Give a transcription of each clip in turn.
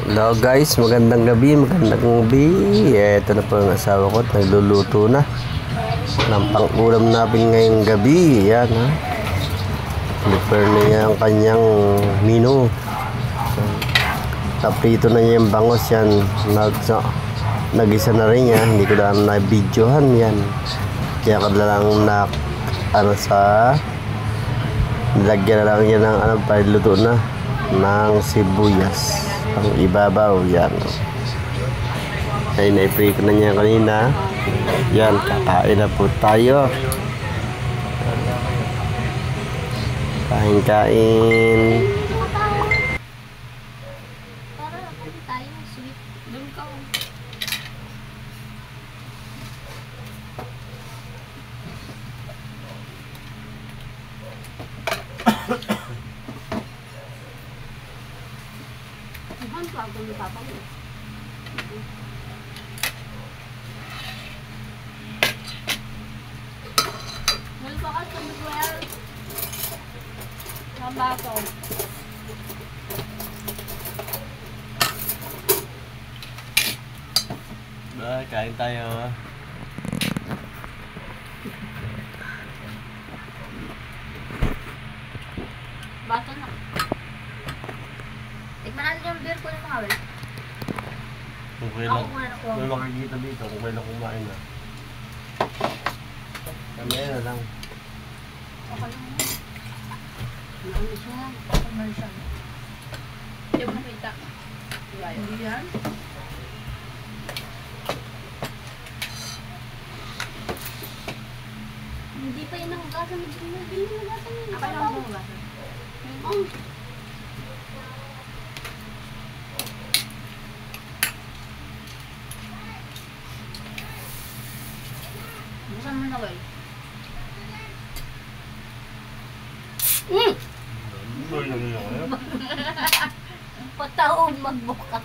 Hello guys, magandang gabi. Ito na po ang asawa ko, nagluluto na ng pang-ulam namin ngayong gabi. Yan ha. Prepare na niya ang kanyang menu. Naprito na niya yung bangos yan. Nag-isa na rin yan. Hindi ko na na-videohan yan. Kaya ko na lang nilagyan na lang yan ng paliluto na ng sibuyas. Ang ibabaw yan. Ay na-free ko na niya kanina. Yan, kakain na po tayo. Kain-kain. Kain tayo. Bato na. Tikman natin yung beer ko na mga wala. Kung kailan makikita dito, kung kailan kumain na. Kamaya na lang. Okay lang yun. Naamis mo lang. Commercial. Hindi mo nakita. Hindi yan. Hindi pa yun nakagasan. Hindi mo nagasan yun. Ako lang mo nagasan. Oo. Bukan mo na well. Pataon magbuka.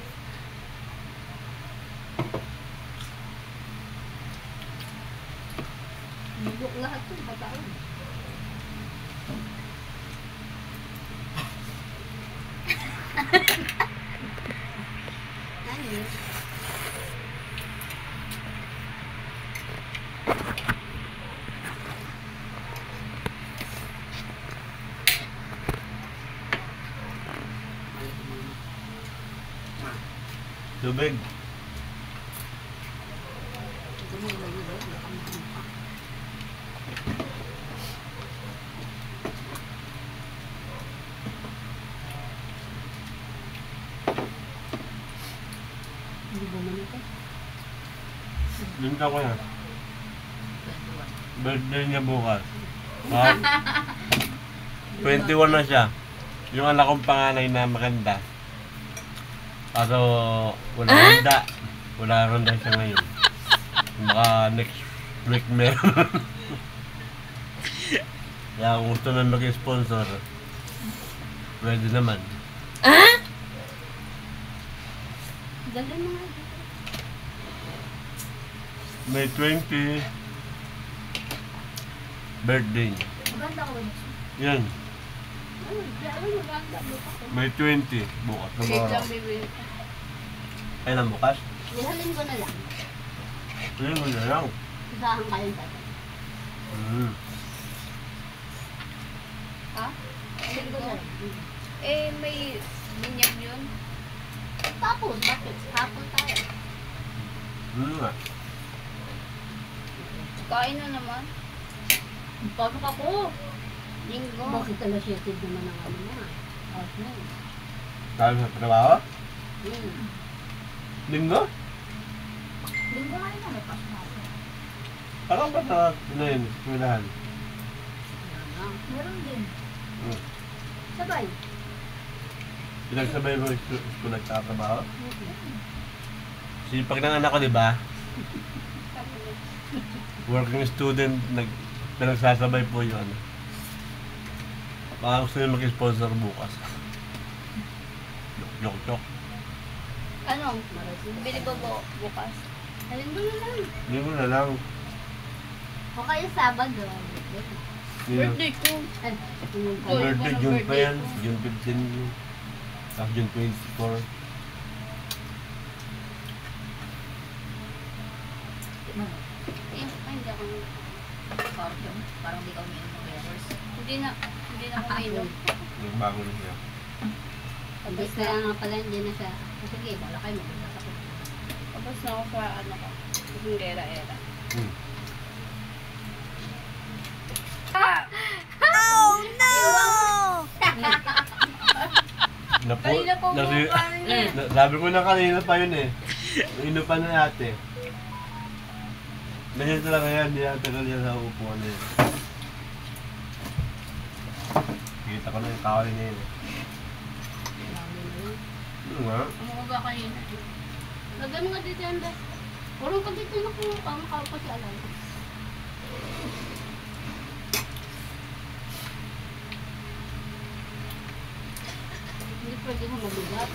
Bubuk lahat yung pataon. Ano? Tubig. Linta ko yan. Birthday niya bukas. 21 na siya. Yung anak kong panganay na maganda. Kaso wala handa. Wala ronda siya ngayon. Baka next week meron. Kaya kung gusto na mag-sponsor, pwede naman. Dali mo nga. May 20 birthday. Maganda ko ba? Yan. Maganda. May 20 bukas na Wait araw. lang, baby. Kailan bukas? Ihalin ko na lang. Ayun mo na lang. Isahan kayo tatay. Ha? Ihalin ko na lang. Eh, may binyag yun. Tapos, bakit? Hapon tayo. Nga. Kain na naman. Pasok ako. Linggo. Bakit alas-7 naman ang ano na? Off na eh. Sabi sa trabaho? Hmm. Linggo? Linggo nga yun na, may pasok ako. Parang ba sa eskwelahan? Meron din. Hmm. Sabay. Pinagsabay mo school at trabaho? Sipag ng anak ko, di ba? Working student, nagsasabay po yun. Baka gusto nyo mag-sponsor bukas. Joke. Ano? Bili ba bukas? Halin mo na lang. Hindi mo na lang. O kaya Sabado. Birthday ko. Ay, Oy, Birthday, walang June pa birthday yan. ko. June 15 yun. Tapos June 24. Eh, ay, hindi ako. Parang di ka umiinom ng Letters. Hindi na ako uminom. Nagbago na siya. Tapos kaya nga pala hindi na siya. Sige, wala kayo magulat ako. Tapos na ako sa ano ko. Yung era-era. Hmm. Napo, Kanina po nasi, mo sabi ko na kanina pa yun eh. Inupan na ate. Ganyan talaga yan, hindi yan tagal yan sa upuan na yun. Kita ko na yung kawali na yun eh. Ano nga? Umuuga kanina. Nagano nga dito yan, Bes. Puro ka dito na kung makapa si Alay. Hindi pwede mo mabigat.